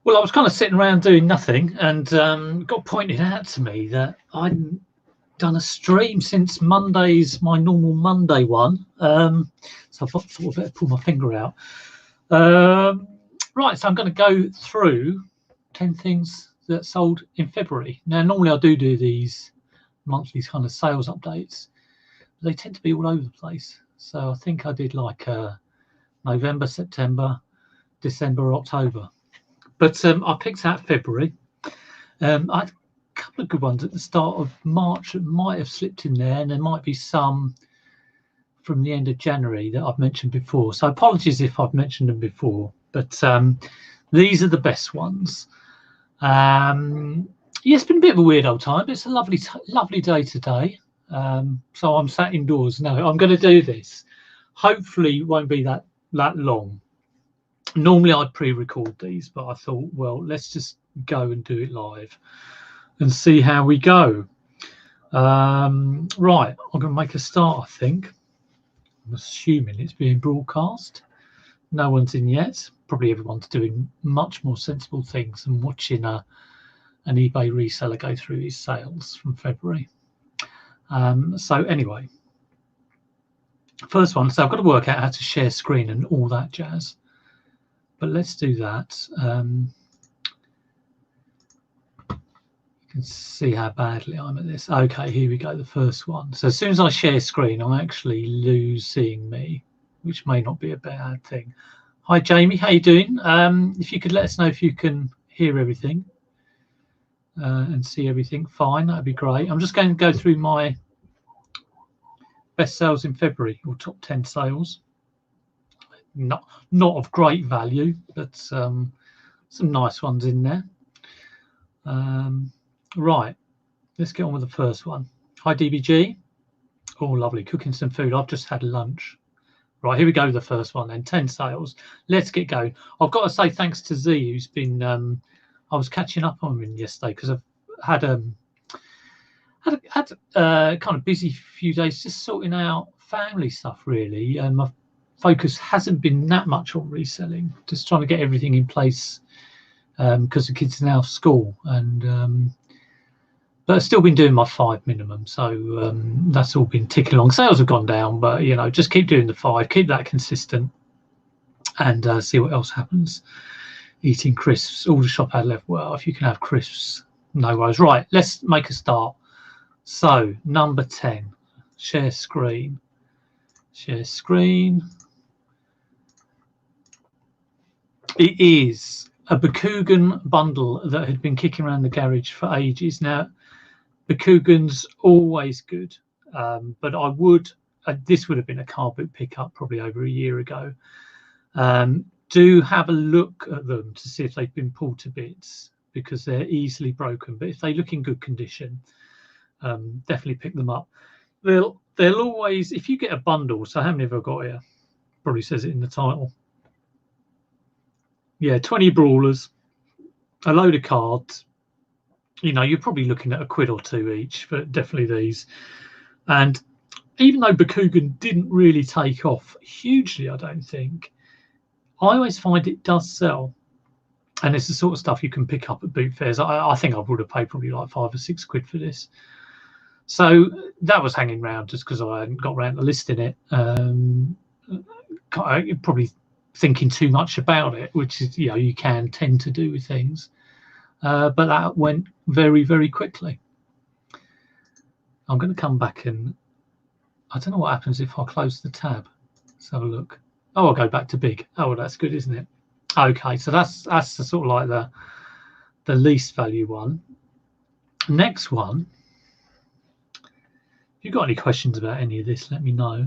Well, I was kind of sitting around doing nothing, and got pointed out to me that I'd done a stream since Monday's my normal Monday one. So I thought I better pull my finger out. Um, right, so I'm going to go through 10 things that sold in February. Now, normally I do these monthly kind of sales updates, but they tend to be all over the place. So I think I did like November, September, December, October. But I picked out February. I had a couple of good ones at the start of March that might have slipped in there, and there might be some from the end of January that I've mentioned before. So apologies if I've mentioned them before, but these are the best ones. Yeah, it's been a bit of a weird old time, but it's a lovely day today. So I'm sat indoors. No, I'm going to do this. Hopefully, it won't be that long. Normally, I'd pre-record these, but I thought, well, let's just go and do it live and see how we go. Right, I'm going to make a start, I think. I'm assuming it's being broadcast. No one's in yet. Probably everyone's doing much more sensible things than watching an eBay reseller go through his sales from February. So anyway, first one. So I've got to work out how to share screen and all that jazz. But let's do that. You can see how badly I'm at this. Okay, here we go, the first one. So as soon as I share screen, I'm actually losing me, which may not be a bad thing. Hi, Jamie, how you doing? If you could let us know if you can hear everything and see everything fine, that'd be great. I'm just going to go through my best sales in February, or top 10 sales. Not of great value, but some nice ones in there. Right, let's get on with the first one. Hi, DBG. Oh, lovely, cooking some food. I've just had lunch. Right, here we go, the first one then, 10 sales. Let's get going. I've got to say thanks to Z, who's been, I was catching up on him yesterday because I've had kind of busy few days just sorting out family stuff, really. And my focus hasn't been that much on reselling, just trying to get everything in place because the kids are now school, and but I've still been doing my 5 minimum, so that's all been ticking along. Sales have gone down, but you know, just keep doing the 5, keep that consistent, and see what else happens. Eating crisps, all the shop had left. Well, if you can have crisps, no worries. Right, let's make a start. So number 10, share screen. Share screen. It is a Bakugan bundle that had been kicking around the garage for ages. Now, Bakugan's always good, but I would, this would have been a car boot pickup probably over a year ago. Do have a look at them to see if they've been pulled to bits, because they're easily broken. But if they look in good condition, definitely pick them up. They'll always, if you get a bundle, so how many have I got here? Probably says it in the title. Yeah, 20 brawlers, a load of cards. You know, you're probably looking at £1 or £2 each, but definitely these. And even though Bakugan didn't really take off hugely, I don't think, I always find it does sell. And it's the sort of stuff you can pick up at boot fairs. I think I would have paid probably like £5 or £6 for this. So that was hanging around just because I hadn't got around to listing it. Probably thinking too much about it, which is, you know, you can tend to do with things. But that went very, very quickly. I'm going to come back and I don't know what happens if I close the tab. Let's have a look. Oh, I'll go back to big. Oh, well, that's good, isn't it? Okay, so that's the sort of like the least value one. Next one. If you've got any questions about any of this, let me know.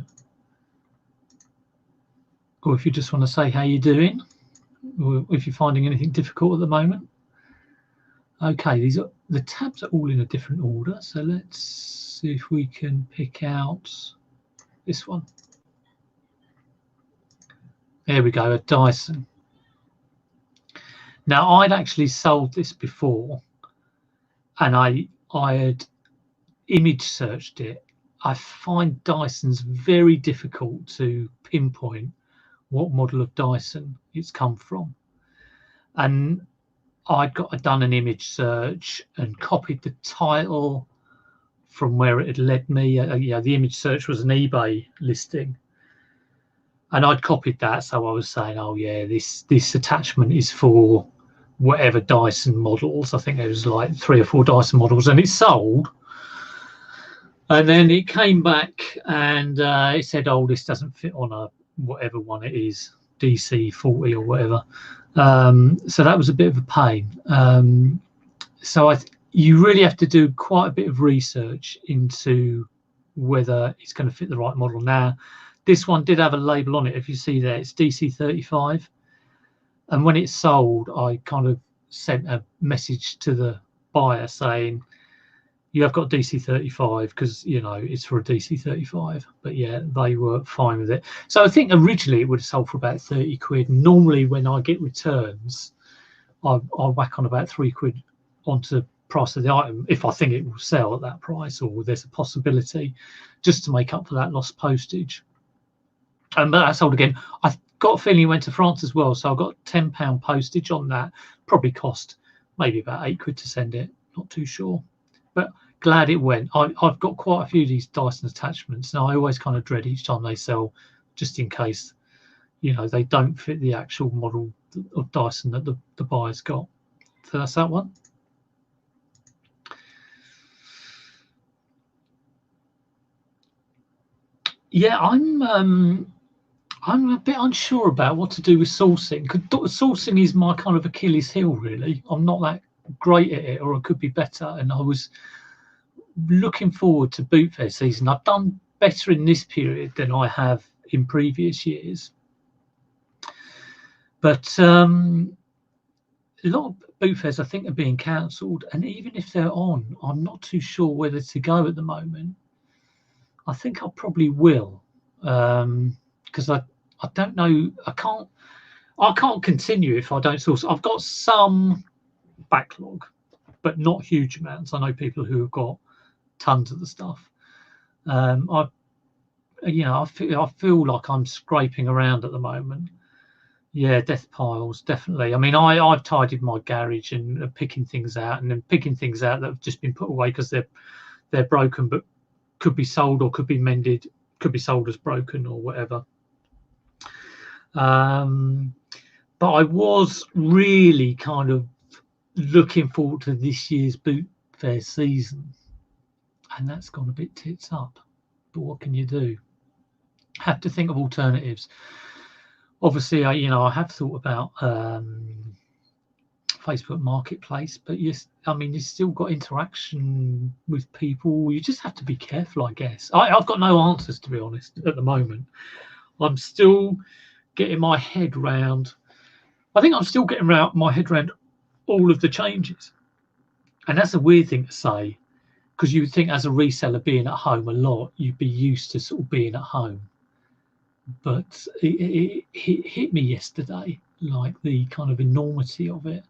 Or if you just want to say how you're doing, or if you're finding anything difficult at the moment. Okay, these are the tabs are all in a different order, so let's see if we can pick out this one. There we go, a Dyson. Now, I'd actually sold this before, and I had image searched it. I find Dysons very difficult to pinpoint what model of Dyson it's come from, and I'd done an image search and copied the title from where it had led me. Yeah, the image search was an eBay listing, and I'd copied that. So I was saying, oh yeah, this attachment is for whatever Dyson models. I think there was like 3 or 4 Dyson models, and it sold. And then it came back and it said, oh, this doesn't fit on a whatever one it is, DC40 or whatever. So that was a bit of a pain. So you really have to do quite a bit of research into whether it's going to fit the right model. Now, this one did have a label on it. If you see there, it's DC35. And when it sold, I kind of sent a message to the buyer saying, you have got DC35 because, you know, it's for a DC35. But yeah, they were fine with it. So I think originally it would have sold for about 30 quid. Normally when I get returns, I'll whack on about 3 quid onto the price of the item if I think it will sell at that price, or there's a possibility, just to make up for that lost postage. But that sold again. I've got a feeling it went to France as well, so I've got £10 postage on that. Probably cost maybe about 8 quid to send it, not too sure, but glad it went. I've got quite a few of these Dyson attachments, and I always kind of dread each time they sell, just in case, you know, they don't fit the actual model of Dyson that the buyer's got. So that's that one. Yeah, I'm a bit unsure about what to do with sourcing, because sourcing is my kind of Achilles heel, really. I'm not that great at it, or I could be better. And I was looking forward to Boot Fair season. I've done better in this period than I have in previous years. But a lot of boot fairs, I think, are being cancelled. And even if they're on, I'm not too sure whether to go at the moment. I think I probably will, because I don't know. I can't continue if I don't source. I've got some backlog, but not huge amounts. I know people who have got tons of the stuff. I feel like I'm scraping around at the moment. Yeah, death piles, definitely. I mean, I've tidied my garage and picking things out, and then picking things out that have just been put away because they're broken, but could be sold or could be mended, could be sold as broken or whatever. But I was really kind of looking forward to this year's boot fair season, and that's gone a bit tits up. But what can you do? Have to think of alternatives. Obviously, I have thought about Facebook Marketplace, but yes, I mean, you've still got interaction with people. You just have to be careful, I guess. I've got no answers, to be honest, at the moment. I'm still getting my head round. I think I'm still getting my head around all of the changes, and that's a weird thing to say, because you would think as a reseller being at home a lot, you'd be used to sort of being at home. But it hit me yesterday, like the kind of enormity of it.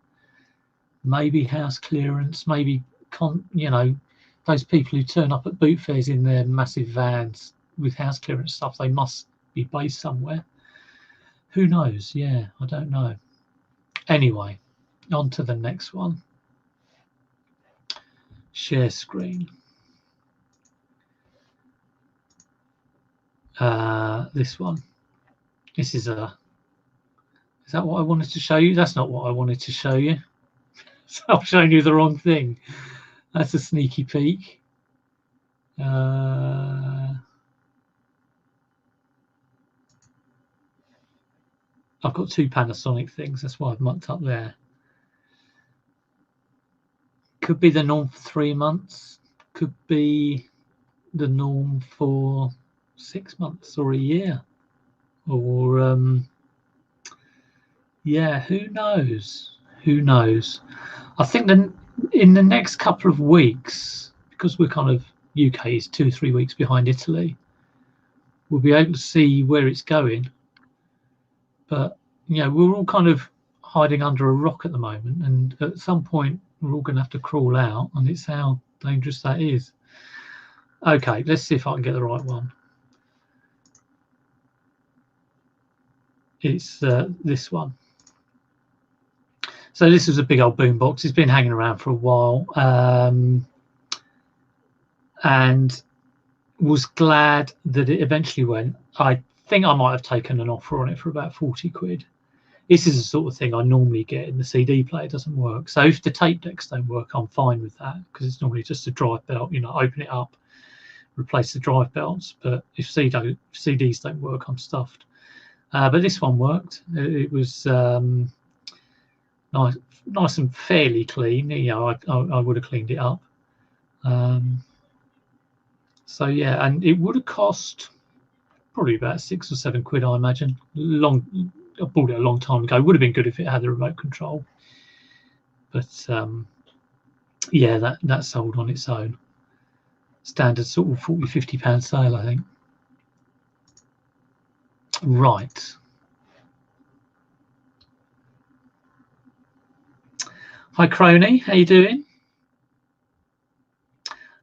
Maybe house clearance, maybe those people who turn up at boot fairs in their massive vans with house clearance stuff, they must be based somewhere. Who knows? Yeah, I don't know. Anyway, on to the next one. Share screen. This one. This is that what I wanted to show you? That's not what I wanted to show you. So I've shown you the wrong thing. That's a sneaky peek. I've got 2 Panasonic things. That's why I've mucked up there. Could be the norm for 3 months. Could be the norm for 6 months or a year. Or yeah, who knows? Who knows? I think then in the next couple of weeks, because we're kind of, UK is 2 or 3 weeks behind Italy, we'll be able to see where it's going. But we're all kind of hiding under a rock at the moment, and at some point we're all going to have to crawl out, and it's how dangerous that is. Okay, let's see if I can get the right one. It's this one. So this was a big old boombox. It's been hanging around for a while, and was glad that it eventually went. I think I might have taken an offer on it for about 40 quid. This is the sort of thing I normally get in the CD player. It doesn't work. So if the tape decks don't work, I'm fine with that, because it's normally just a drive belt. You know, open it up, replace the drive belts. But if CDs don't work, I'm stuffed. But this one worked. It was nice and fairly clean. You know, I would have cleaned it up. So yeah, and it would have cost probably about 6 or 7 quid, I imagine. I bought it a long time ago. It would have been good if it had a remote control, but yeah, that sold on its own. Standard sort of 40-50 pound sale, I think. Right. Hi Crony, how you doing?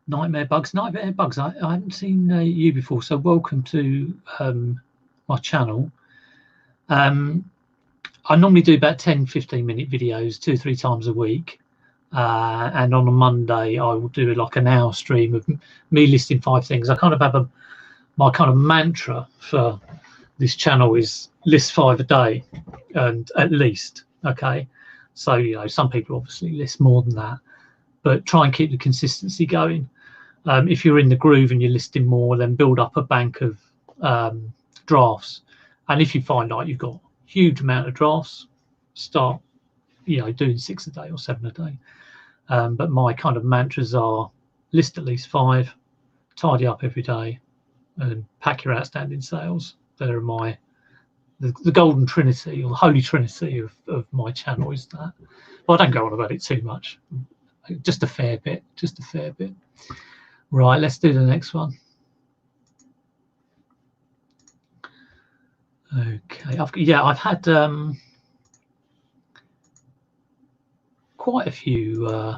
Nightmare Bugs. I haven't seen you before, so welcome to my channel. I normally do about 10-15 minute videos 2 or 3 times a week, and on a Monday I will do like an hour stream of me listing 5 things. I kind of have my kind of mantra for this channel is list 5 a day, and at least. Okay, so you know, some people obviously list more than that, but try and keep the consistency going. If you're in the groove and you're listing more, then build up a bank of drafts, and if you find out you've got huge amount of drafts, start, you know, doing 6 a day or 7 a day. But my kind of mantras are list at least 5, tidy up every day, and pack your outstanding sales. They're the golden trinity, or the holy trinity of my channel is that. Well, I don't go on about it too much, just a fair bit. Right, let's do the next one. Okay, I've had quite a few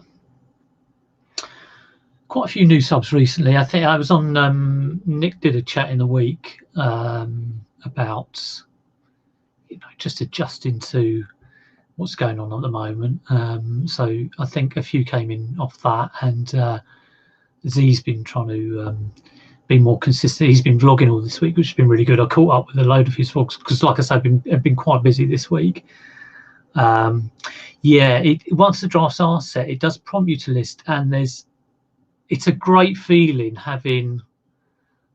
new subs recently. I think I was on Nick did a chat in the week about, you know, just adjusting to what's going on at the moment. So I think a few came in off that, and Z's been trying to be more consistent. He's been vlogging all this week, which has been really good. I caught up with a load of his vlogs because, like I said, I've been quite busy this week. Yeah, once the drafts are set, it does prompt you to list, and it's a great feeling having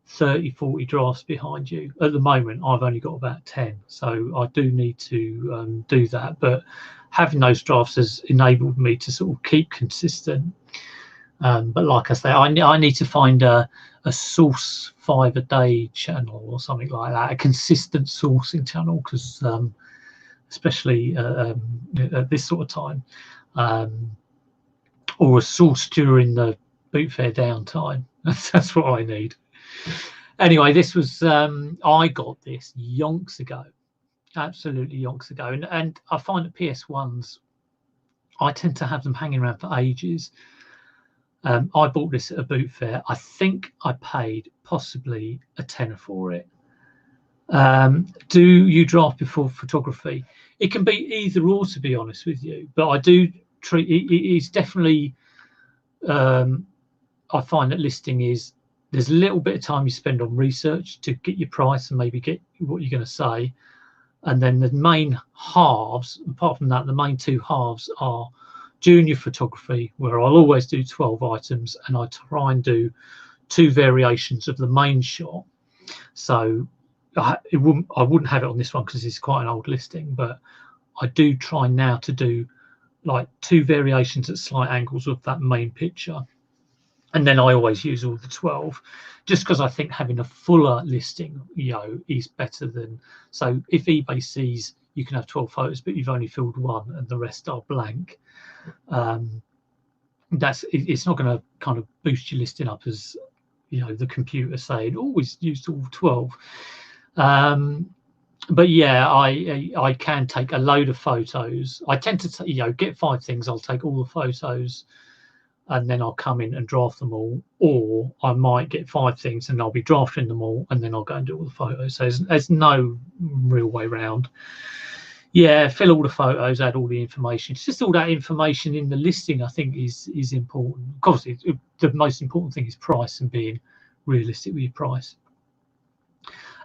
30-40 drafts behind you. At the moment I've only got about 10, so I do need to do that, but having those drafts has enabled me to sort of keep consistent. But like I say, I need to find a source 5 a day channel or something like that, a consistent sourcing channel, because especially at this sort of time, or a source during the boot fair downtime. That's what I need. Anyway, this was I got this yonks ago, absolutely yonks ago, and I find that PS1s, I tend to have them hanging around for ages. I bought this at a boot fair. I think I paid possibly a tenner for it. Do you draft before photography? It can be either or, to be honest with you, but I do treat it is definitely I find that listing is, there's a little bit of time you spend on research to get your price and maybe get what you're going to say, and then the main halves, apart from that, the main 2 halves are junior photography, where I'll always do 12 items, and I try and do 2 variations of the main shot. So I wouldn't have it on this one because it's quite an old listing, but I do try now to do like 2 variations at slight angles of that main picture, and then I always use all the 12, just because I think having a fuller listing, you know, is better than. So if eBay sees you can have 12 photos but you've only filled 1 and the rest are blank, it's not going to kind of boost your listing up as, you know, the computer saying always used all 12. But yeah, I can take a load of photos. I tend to, you know, get 5 things, I'll take all the photos, and then I'll come in and draft them all, or I might get 5 things and I'll be drafting them all, and then I'll go and do all the photos. So there's no real way around. Yeah, fill all the photos, add all the information. It's just all that information in the listing, I think, is important. Obviously, the most important thing is price and being realistic with your price.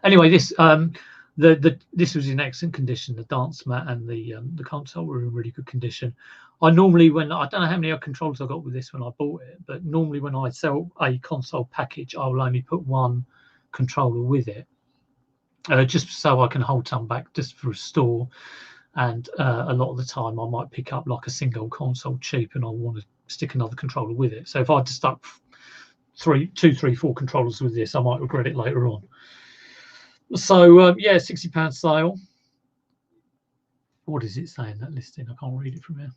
Anyway, this this was in excellent condition. The dance mat and the console were in really good condition. I normally, I don't know how many controllers I got with this when I bought it, but normally when I sell a console package, I will only put one controller with it, just so I can hold some back just for a store. And a lot of the time I might pick up like a single console cheap and I want to stick another controller with it. So if I just stuck 2, 3, 4 controllers with this, I might regret it later on. So yeah, £60 sale. What is it saying, that listing? I can't read it from here.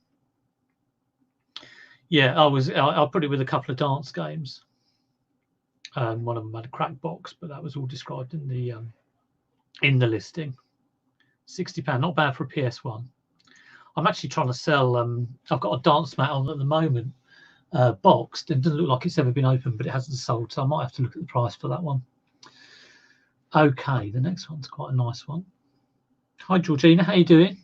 Yeah, I put it with a couple of dance games. One of them had a crack box, but that was all described in the listing. £60, not bad for a PS1. I'm actually trying to sell. I've got a dance mat on at the moment, boxed. It doesn't look like it's ever been opened, but it hasn't sold, so I might have to look at the price for that one. Okay, the next one's quite a nice one. Hi Georgina, how you doing?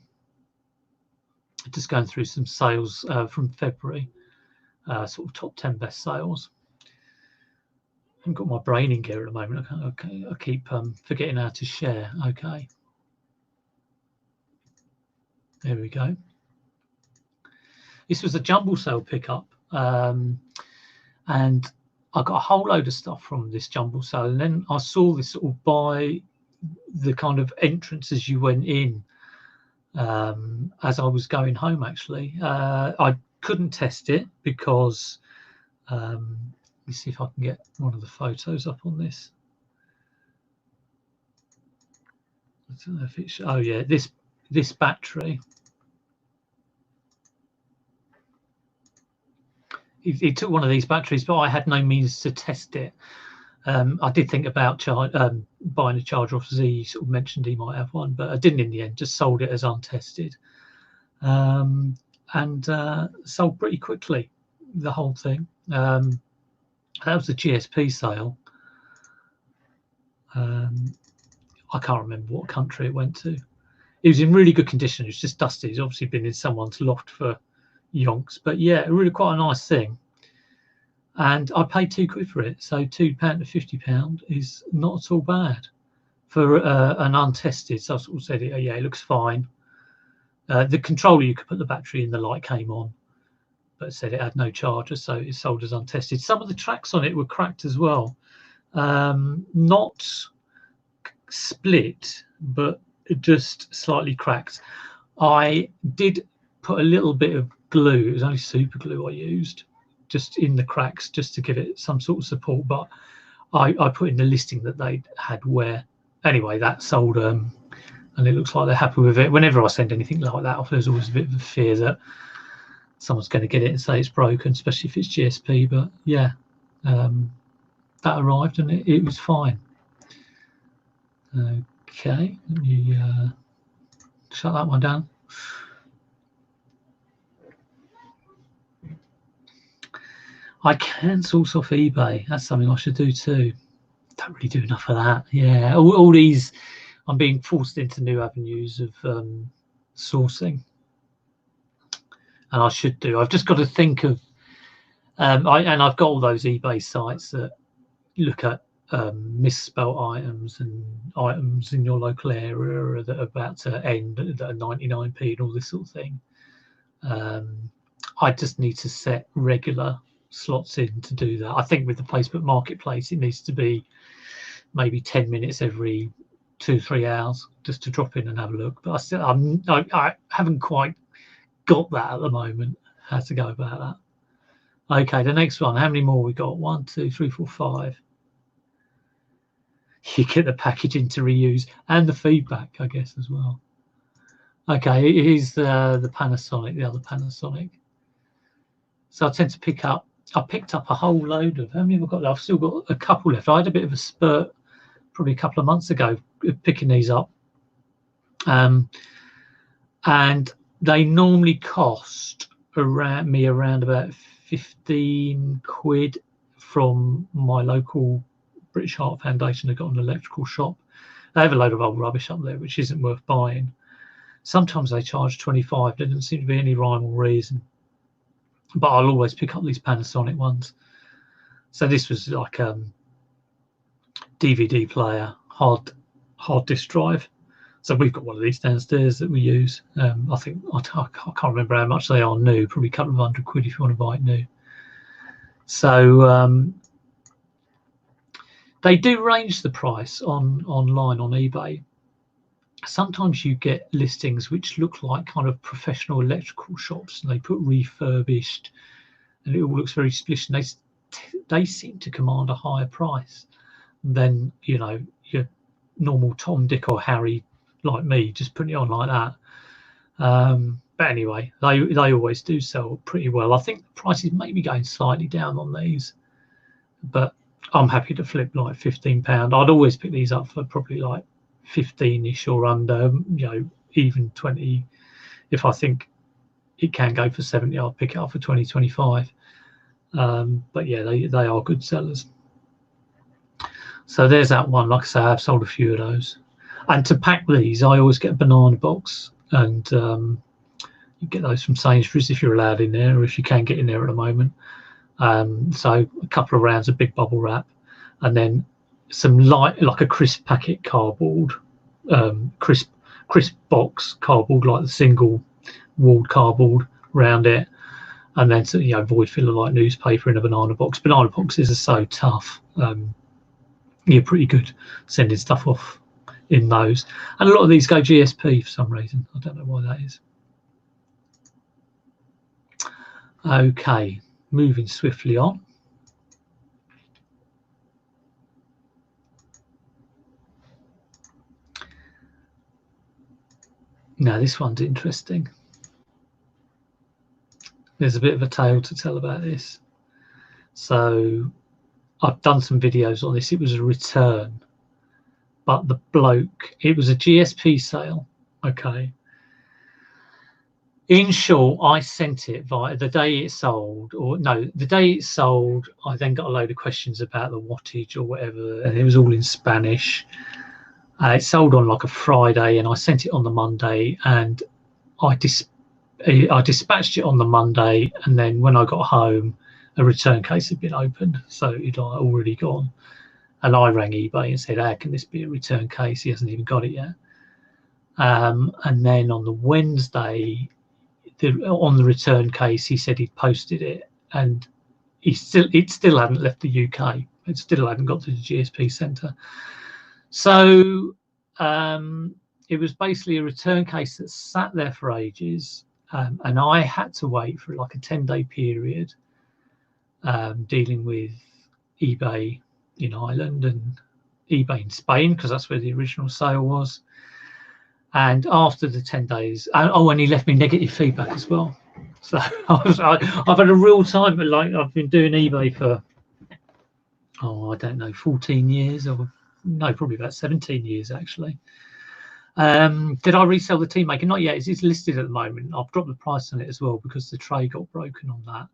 Just going through some sales from February, sort of top 10 best sales. I haven't got my brain in gear at the moment. Okay, I keep forgetting how to share. Okay, there we go. This was a jumble sale pickup, and I got a whole load of stuff from this jumble sale, and then I saw this sort of by the kind of entrance as you went in, as I was going home. Actually, I couldn't test it because let me see if I can get one of the photos up on this. I don't know if it's, oh yeah, this battery. He took one of these batteries, but I had no means to test it. I did think about buying a charger off Z. He sort of mentioned he might have one, but I didn't in the end. Just sold it as untested, and sold pretty quickly, the whole thing. That was the GSP sale. I can't remember what country it went to. It was in really good condition. It was just dusty. It's obviously been in someone's loft for yonks, but yeah, really quite a nice thing. And I paid £2 for it, so £2 to £50 is not at all bad for an untested. So I sort of said, yeah, it looks fine. The controller, you could put the battery in, the light came on, but it said it had no charger, so it's sold as untested. Some of the tracks on it were cracked as well, not split, but just slightly cracked. I did put a little bit of glue. It was only super glue I used, just in the cracks, just to give it some sort of support. But I put in the listing that they had wear. Anyway, that sold, and it looks like they're happy with it. Whenever I send anything like that off, there's always a bit of a fear that someone's going to get it and say it's broken, especially if it's GSP. But yeah, that arrived and it was fine. Okay, let me shut that one down. I can source off eBay. That's something I should do too. Don't really do enough of that. Yeah, all these, I'm being forced into new avenues of sourcing, and I should do. I've just got to think of, I've got all those eBay sites that look at misspelt items and items in your local area that are about to end, that are 99p and all this sort of thing. I just need to set regular slots in to do that. I think with the Facebook Marketplace, it needs to be maybe 10 minutes every 2-3 hours just to drop in and have a look. But I haven't quite got that at the moment. How to go about that? Okay, the next one. How many more we got? 1, 2, 3, 4, 5. You get the packaging to reuse and the feedback, I guess, as well. Okay, here's the Panasonic, the other Panasonic. So I tend to pick up. I picked up a whole load of. How many have I got? I've still got a couple left. I had a bit of a spurt probably a couple of months ago picking these up, and they normally cost around about 15 quid from my local British Heart Foundation. They've got an electrical shop. They have a load of old rubbish up there which isn't worth buying. Sometimes they charge 25. There doesn't seem to be any rhyme or reason, but I'll always pick up these Panasonic ones. So this was like DVD player, hard disk drive. So we've got one of these downstairs that we use. I think I can't remember how much they are new. Probably a couple of £100 if you want to buy it new. So they do range the price online on eBay. Sometimes you get listings which look like kind of professional electrical shops, and they put refurbished, and it all looks very splish. And they seem to command a higher price than, you know, your normal Tom, Dick, or Harry like me just putting it on like that. But anyway, they always do sell pretty well. I think the prices may be going slightly down on these, but I'm happy to flip like £15. I'd always pick these up for probably like 15ish or under, you know, even 20. If I think it can go for 70, I'll pick it up for 20, 25. But yeah, they are good sellers. So there's that one. Like I say, I've sold a few of those. And to pack these, I always get a banana box, and you get those from Sainsbury's if you're allowed in there, or if you can get in there at the moment. So a couple of rounds of big bubble wrap, and then some light, like a crisp packet cardboard, crisp box cardboard, like the single walled cardboard round it, and then, so, you know, void filler like newspaper in a banana box. Banana boxes are so tough. You're pretty good sending stuff off in those, and a lot of these go GSP for some reason. I don't know why that is. Okay, moving swiftly on. Now this one's interesting. There's a bit of a tale to tell about this. So I've done some videos on this. It was a return, but the bloke, it was a GSP sale. Okay. In short, I sent it via the day it sold, or no, the day it sold, I then got a load of questions about the wattage or whatever, and it was all in Spanish. It sold on like a Friday, and I sent it on the Monday, and I dispatched it on the Monday, and then when I got home, a return case had been opened, so it'd already gone. And I rang eBay and said, how can this be a return case? He hasn't even got it yet. And then on the Wednesday, on the return case, he said he'd posted it, and it still hadn't left the UK. It still hadn't got to the GSP centre. So it was basically a return case that sat there for ages, and I had to wait for like a 10-day period, dealing with eBay in Ireland and eBay in Spain, because that's where the original sale was. And after the 10 days, and he left me negative feedback as well. So I've had a real time, but like I've been doing eBay for, I don't know, 14 years, or no, probably about 17 years actually. Did I resell the Tea Maker? Not yet. It's listed at the moment. I've dropped the price on it as well because the tray got broken on that.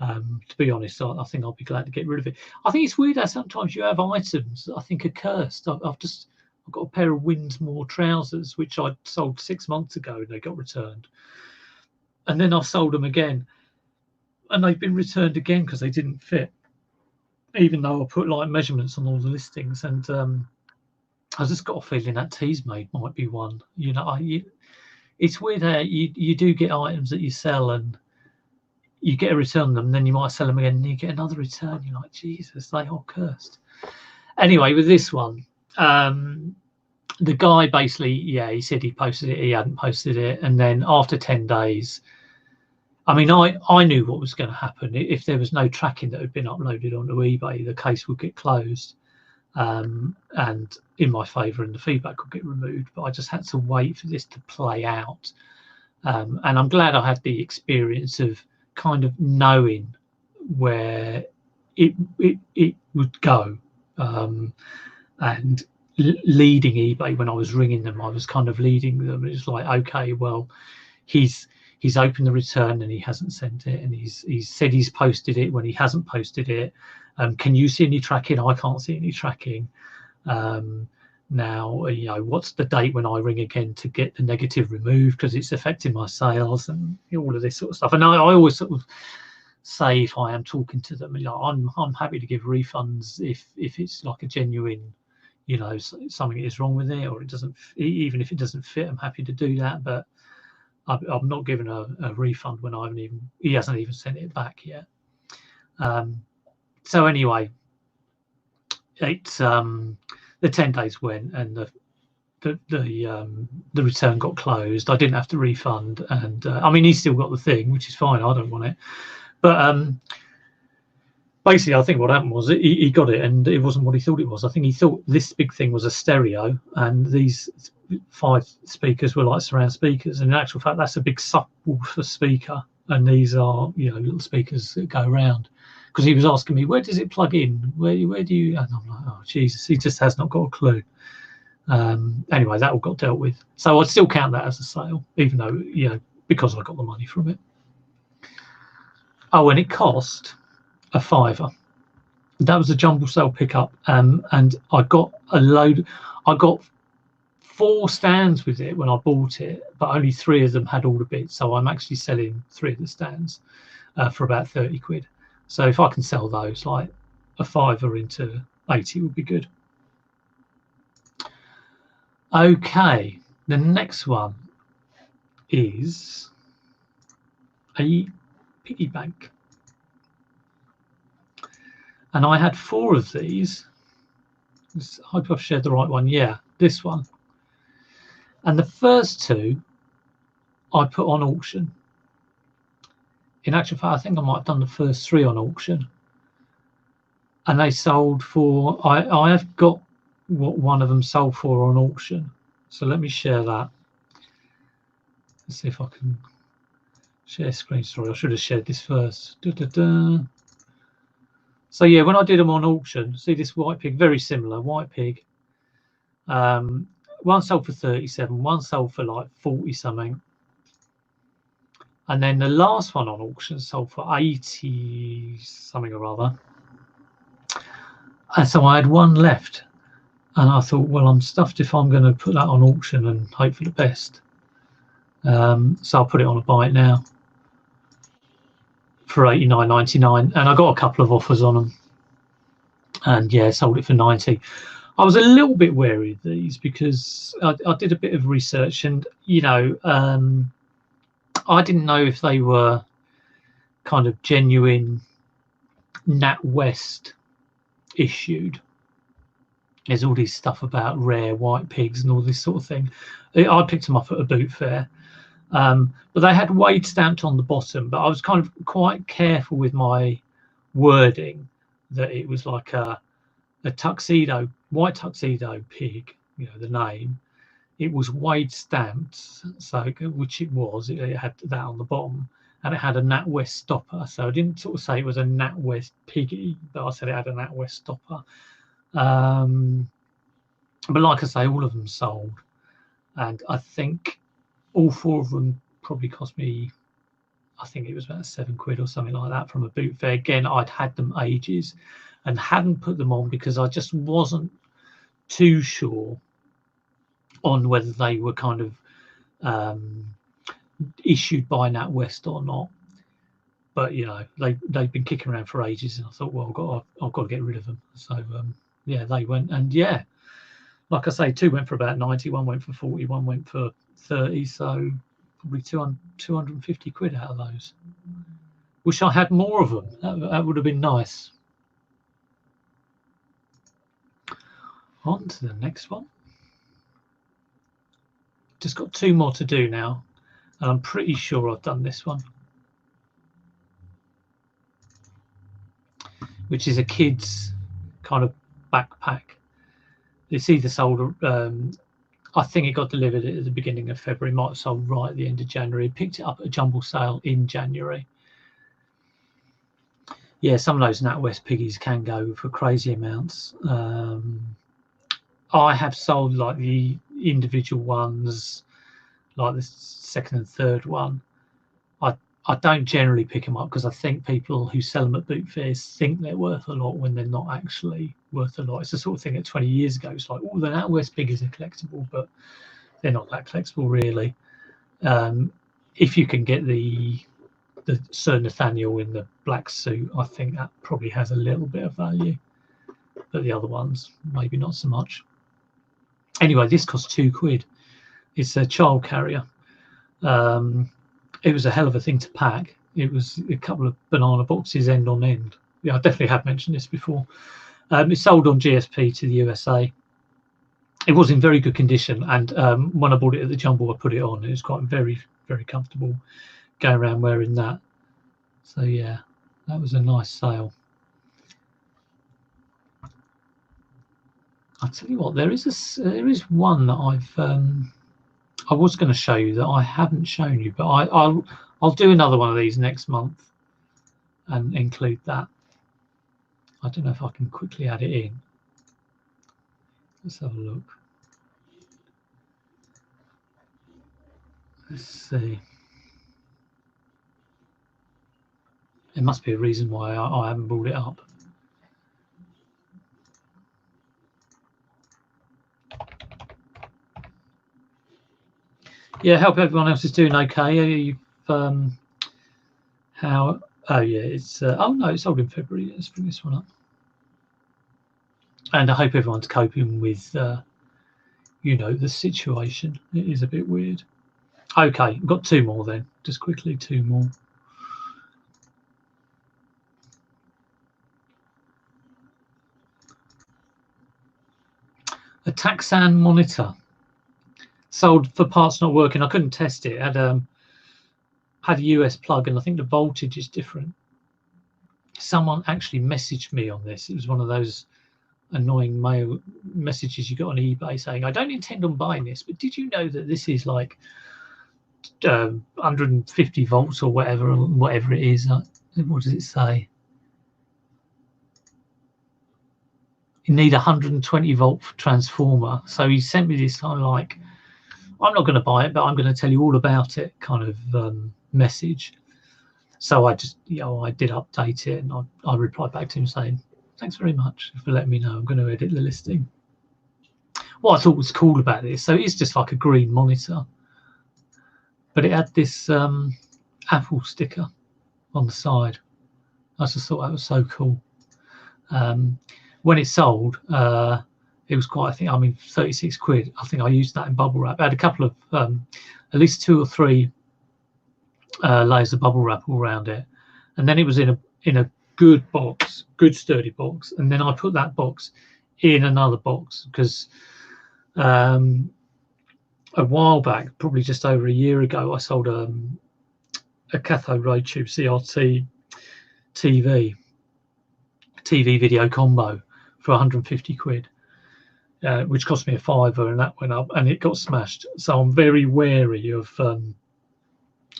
To be honest, I think I'll be glad to get rid of it. I think it's weird how sometimes you have items that I think are cursed. I've got a pair of Winsmore trousers which I sold 6 months ago, and they got returned. And then I've sold them again, and they've been returned again because they didn't fit, even though I put like measurements on all the listings. And I just got a feeling that Teasmade might be one. You know, it's weird how you do get items that you sell and you get a return on them, then you might sell them again and you get another return. You're like, Jesus, they are cursed. Anyway, with this one, the guy basically, he said he posted it, he hadn't posted it, and then after 10 days, I mean, I knew what was going to happen. If there was no tracking that had been uploaded onto eBay, the case would get closed, and in my favour, and the feedback would get removed. But I just had to wait for this to play out, and I'm glad I had the experience of kind of knowing where it would go, and leading eBay. When I was ringing them, I was kind of leading them. It's like, okay, well, he's opened the return and he hasn't sent it, and he's said he's posted it when he hasn't posted it. Can you see any tracking? I can't see any tracking. now. What's the date when I ring again to get the negative removed, because it's affecting my sales and all of this sort of stuff. And I always sort of say, if I am talking to them, I'm happy to give refunds if it's like a genuine, something is wrong with it, or it doesn't, even if it doesn't fit, I'm happy to do that. But I'm not giving a refund when he hasn't even sent it back yet. So anyway, it's the 10 days went, and the return got closed. I didn't have to refund, and I mean, he still got the thing, which is fine. I don't want it, but basically, I think what happened was he got it, and it wasn't what he thought it was. I think he thought this big thing was a stereo, and these 5 speakers were like surround speakers. And in actual fact, that's a big subwoofer speaker, and these are little speakers that go around. Because he was asking me, where does it plug in? Where do you? And I'm like, oh Jesus, he just has not got a clue. Anyway, that all got dealt with. So I'd still count that as a sale, even though because I got the money from it. Oh, and it cost a £5. That was a jumble sale pickup, and I got a load. I got 4 stands with it when I bought it, but only 3 of them had all the bits. So I'm actually selling 3 of the stands for about 30 quid. So if I can sell those, like a £5 into 80 would be good. Okay, the next one is a piggy bank. And I had 4 of these. I hope I've shared the right one. Yeah, this one. And the first 2 I put on auction. In actual fact, I think I might have done the first 3 on auction. And they sold for, I have got what one of them sold for on auction. So let me share that. Let's see if I can share screen. Sorry, I should have shared this first. So yeah, when I did them on auction, see this white pig, very similar, white pig. One sold for 37, one sold for like 40 something. And then the last one on auction sold for 80 something or other. And so I had one left. And I thought, well, I'm stuffed if I'm going to put that on auction and hope for the best. So I'll put it on a buy it now for £89.99. And I got a couple of offers on them. And yeah, sold it for 90. I was a little bit wary of these because I did a bit of research, and I didn't know if they were kind of genuine NatWest issued. There's all this stuff about rare white pigs and all this sort of thing. I picked them up at a boot fair, but they had Wade stamped on the bottom. But I was kind of quite careful with my wording that it was like a tuxedo, white tuxedo pig, the name. It was Wade stamped, so which it was. It had that on the bottom, and it had a NatWest stopper. So I didn't sort of say it was a NatWest piggy, but I said it had a NatWest stopper. But like I say, all of them sold, and I think all 4 of them probably cost me, I think it was about 7 quid or something like that from a boot fair. Again, I'd had them ages and hadn't put them on because I just wasn't too sure on whether they were kind of issued by NatWest or not. But they've been kicking around for ages, and I thought, well, I've got to get rid of them. So yeah, they went, and yeah, like I say, 2 went for about 90, 1 went for 40, 1 went for 30. So probably 250 quid out of those. Wish I had more of them. That would have been nice. On to the next one. Just got 2 more to do now, and I'm pretty sure I've done this one, which is a kid's kind of backpack. It's either sold, I think it got delivered at the beginning of February, might have sold right at the end of January. Picked it up at a jumble sale in January. Yeah, some of those NatWest piggies can go for crazy amounts. I have sold like the individual ones, like the second and third one. I don't generally pick them up because I think people who sell them at boot fairs think they're worth a lot when they're not actually worth a lot. It's the sort of thing that 20 years ago, it's like, oh, they're now West Big is a collectible, but they're not that collectible really. If you can get the Sir Nathaniel in the black suit, I think that probably has a little bit of value, but the other ones maybe not so much. Anyway, this cost £2. It's a child carrier. It was a hell of a thing to pack. It was a couple of banana boxes end on end. Yeah, I definitely have mentioned this before. It's sold on GSP to the USA. It was in very good condition, and when I bought it at the Jumble, I put it on. It was quite very, very comfortable going around wearing that. So yeah, that was a nice sale. I'll tell you what, there is one that I was going to show you that I haven't shown you, but I'll do another one of these next month and include that. I don't know if I can quickly add it in. Let's have a look. Let's see. There must be a reason why I haven't brought it up. Yeah, hope everyone else is doing okay. How? Oh yeah, it's oh no, it's sold in February. Let's bring this one up. And I hope everyone's coping with you know, the situation. It is a bit weird. Okay, I've got two more then. Just quickly, two more. A Taxan monitor. Sold for parts not working. I couldn't test it. Had a US plug, and I think the voltage is different. Someone actually messaged me on this. It was one of those annoying mail messages you got on eBay saying, I don't intend on buying this, but did you know that this is like 150 volts or whatever it is? What does it say? You need a 120 volt transformer. So he sent me this kind of like, I'm not going to buy it, but I'm going to tell you all about it kind of message. So I just, you know, I did update it, and I replied back to him saying, thanks very much for letting me know. I'm going to edit the listing. What I thought was cool about this, so it's just like a green monitor, but it had this Apple sticker on the side. I just thought that was so cool. When it sold, it was quite, I think, I mean, 36 quid. I think I used that in bubble wrap. I had a couple of, at least 2 or 3 layers of bubble wrap all around it, and then it was in a good box, good sturdy box, and then I put that box in another box because a while back, probably just over a year ago, I sold a cathode ray tube CRT TV video combo for 150 quid, which cost me a £5, and that went up and it got smashed. So I'm very wary of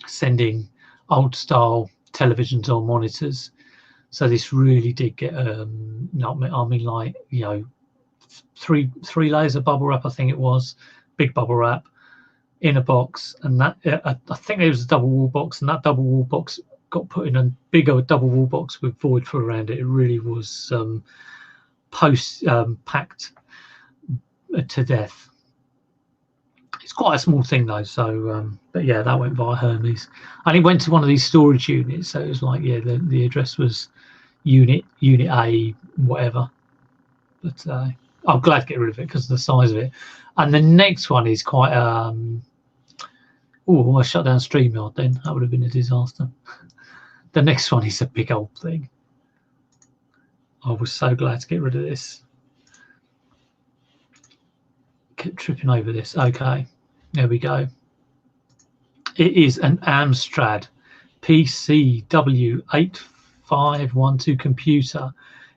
sending old style televisions or monitors. So this really did get I mean, like, you know, three layers of bubble wrap, I think it was, big bubble wrap in a box, and that I think there was a double wall box, and that double wall box got put in a bigger double wall box with void fill around it. It really was packed to death. It's quite a small thing though, so but yeah, that went via Hermes, and it went to one of these storage units. So it was like, yeah, the address was unit A, whatever. But I'm glad to get rid of it because of the size of it. And the next one is quite almost shut down StreamYard. Then that would have been a disaster. The next one is a big old thing. I was so glad to get rid of this. Kept tripping over this. Okay, there we go. It is an Amstrad PCW8512 computer.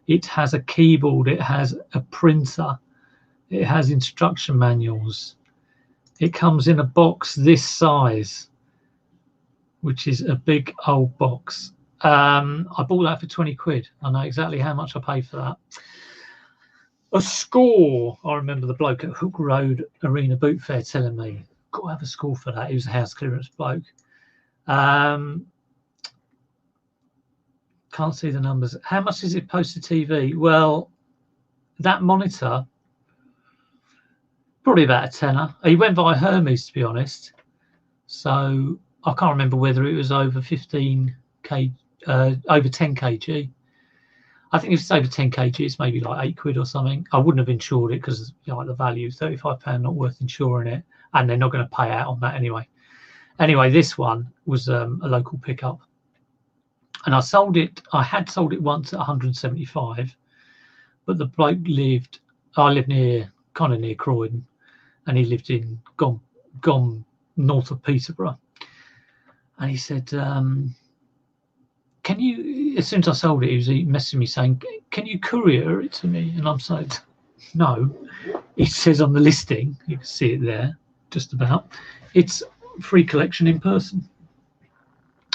It has a keyboard, it has a printer, it has instruction manuals. It comes in a box this size, which is a big old box. I bought that for 20 quid. I know exactly how much I paid for that. A score. I remember the bloke at Hook Road Arena Boot Fair telling me, got to have a score for that. He was a house clearance bloke. Can't see the numbers. How much is it post to TV? Well, that monitor, probably about a tenner. He went via Hermes, to be honest. So I can't remember whether it was over 15 kg, over 10 kg. I think if it's over 10 kg, it's maybe like £8 or something. I wouldn't have insured it because like the value is £35, not worth insuring it, and they're not going to pay out on that anyway. Anyway, this one was a local pickup, and I sold it. I had sold it once at 175, but the bloke lived. I live kind of near Croydon, and he lived in Gom north of Peterborough, and he said, "Can you?" As soon as I sold it, he was messaging me saying, "Can you courier it to me?" And I'm saying, "No." It says on the listing, you can see it there, just about. It's free collection in person.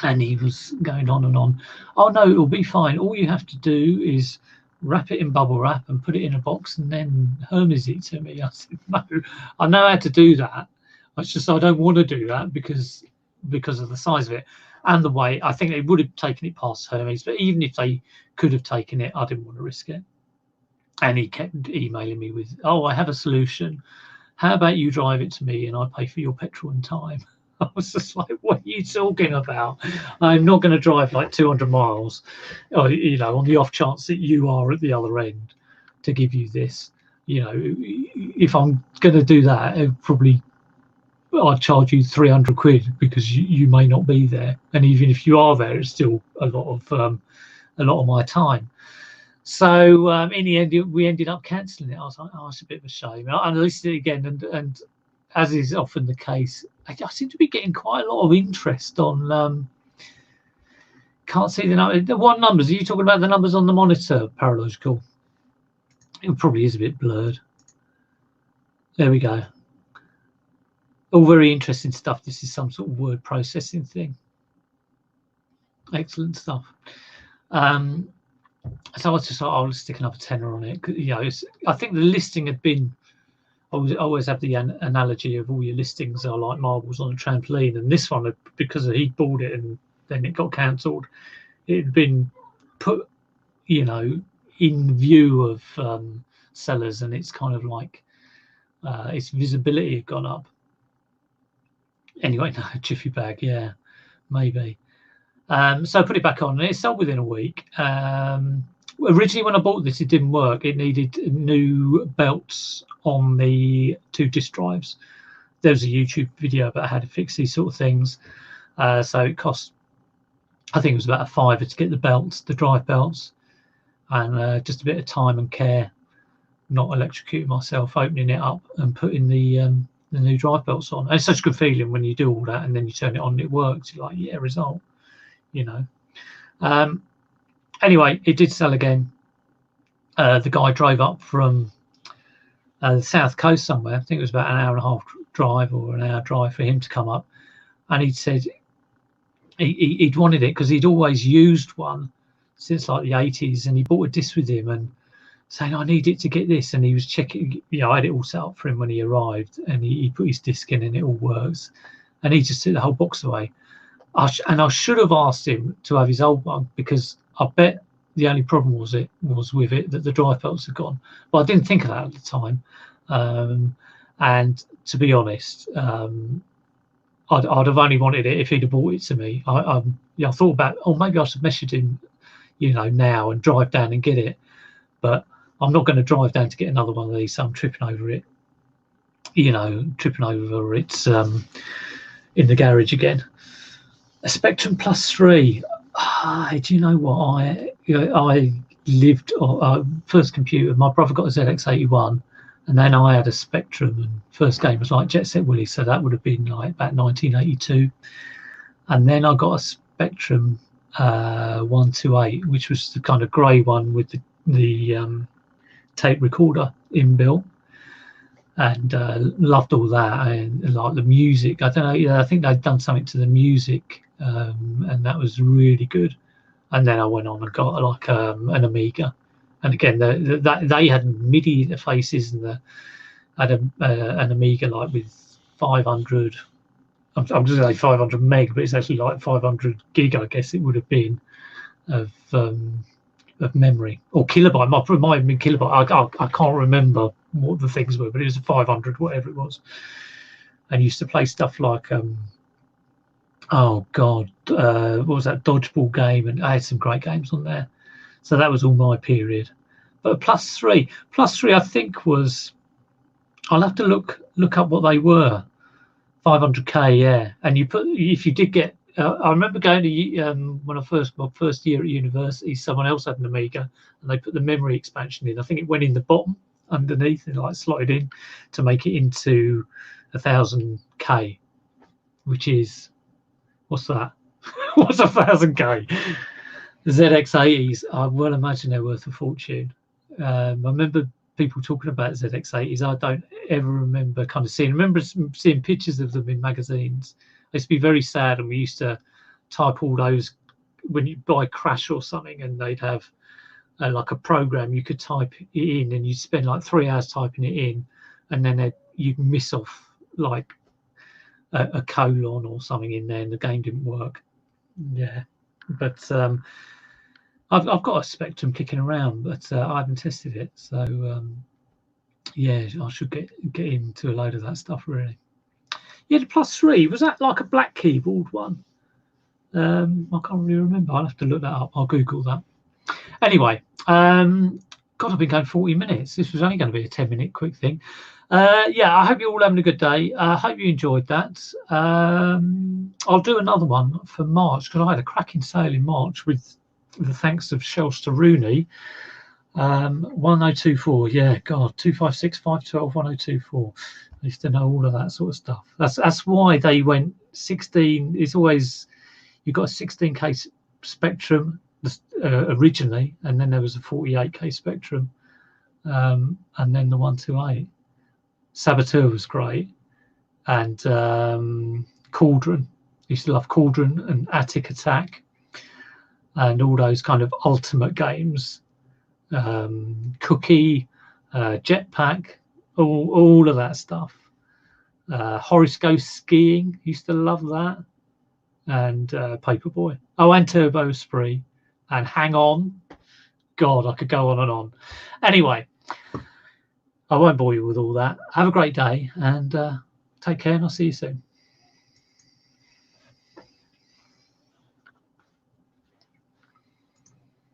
And he was going on and on. "Oh no, it'll be fine. All you have to do is wrap it in bubble wrap and put it in a box and then Hermes it to me." I said, "No, I know how to do that. It's just I don't want to do that because of the size of it and the way. I think they would have taken it past Hermes, but even if they could have taken it, I didn't want to risk it." And he kept emailing me with, "Oh, I have a solution. How about you drive it to me and I pay for your petrol and time?" I was just like, "What are you talking about? I'm not going to drive like 200 miles, or, on the off chance that you are at the other end to give you this. If I'm going to do that, I'd charge you £300 because you may not be there, and even if you are there, it's still a lot of my time." So in the end, we ended up cancelling it. I was like, "Oh, it's a bit of a shame." I listed it again, and as is often the case, I seem to be getting quite a lot of interest on. Can't see the number. What numbers are you talking about? The numbers on the monitor, Paralogical. It probably is a bit blurred. There we go. All very interesting stuff. This is some sort of word processing thing. Excellent stuff. So I was just like, I'll stick another tenner on it. I think the listing had been. I always have the analogy of all your listings are like marbles on a trampoline, and this one, because he bought it and then it got cancelled, it had been put, in view of sellers, and it's kind of like its visibility had gone up. Anyway, no, Jiffy Bag, yeah, maybe. So I put it back on, and it sold within a week. Originally, when I bought this, it didn't work. It needed new belts on the 2 disk drives. There was a YouTube video about how to fix these sort of things. So it cost, I think it was about £5 to get the belts, the drive belts, and just a bit of time and care, not electrocuting myself, opening it up and putting the new drive belts on. And it's such a good feeling when you do all that and then you turn it on and it works. You're like, yeah, result, Anyway, it did sell again. The guy drove up from the south coast somewhere. I think it was about an hour and a half drive or an hour drive for him to come up. And he said he'd wanted it because he'd always used one since like the 80s, and he bought a disc with him and saying, "I need it to get this." And he was checking, I had it all set up for him when he arrived, and he put his disc in and it all works. And he just took the whole box away. And I should have asked him to have his old one, because I bet the only problem was with it that the drive belts had gone. But I didn't think of that at the time. And to be honest, I'd have only wanted it if he'd have bought it to me. I thought about, maybe I should message him, now and drive down and get it. But I'm not going to drive down to get another one of these, so I'm tripping over it. Tripping over it in the garage again. A Spectrum Plus 3. Do you know what? I lived first computer. My brother got a ZX81, and then I had a Spectrum. And first game was like Jet Set Willy, so that would have been like about 1982. And then I got a Spectrum 128, which was the kind of grey one with the tape recorder inbuilt, and loved all that, and like the music. I don't know. I think they'd done something to the music. And that was really good. And then I went on and got like an Amiga, and again they had MIDI interfaces, and had an Amiga like with 500. I'm just going to say 500 meg, but it's actually like 500 gig, I guess it would have been, of memory, or kilobyte. Might have been kilobyte. I can't remember what the things were, but it was 500, whatever it was. And used to play stuff like oh god, what was that dodgeball game? And I had some great games on there. So that was all my period. But +3, I think was, I'll have to look up what they were. 500k, yeah. And you put, if you did get, I remember going to when my first year at university, someone else had an Amiga, and they put the memory expansion in. I think it went in the bottom underneath and like slotted in to make it into 1000k, which is, what's that? What's 1000k? The ZX80s, I well imagine they're worth a fortune. I remember people talking about ZX80s. I don't ever remember kind of seeing. I remember seeing pictures of them in magazines. I used to be very sad, and we used to type all those when you buy Crash or something, and they'd have like a program you could type it in, and you'd spend like 3 hours typing it in, and then you'd miss off like a colon or something in there, and the game didn't work. Yeah, but I've got a Spectrum kicking around, but I haven't tested it. So yeah, I should get into a load of that stuff really. Yeah, the +3, was that like a black keyboard one? I can't really remember. I'll have to look that up. I'll Google that. Anyway, God, I've been going 40 minutes. This was only going to be a 10-minute quick thing. Yeah, I hope you're all having a good day. I hope you enjoyed that. I'll do another one for March, because I had a cracking sale in March with the thanks of Shelster Rooney. 1024, yeah, God, 256 512 1024. I used to know all of that sort of stuff. That's why they went 16. It's always, you've got a 16k Spectrum originally, and then there was a 48k Spectrum, and then the 128. Saboteur was great, and Cauldron. I used to love Cauldron and Attic Attack, and all those kind of ultimate games. Cookie, Jetpack, all of that stuff. Horoscope Skiing, used to love that, and Paperboy. Oh, and Turbo Spree, and Hang On. God, I could go on and on. Anyway, I won't bore you with all that. Have a great day, and take care, and I'll see you soon.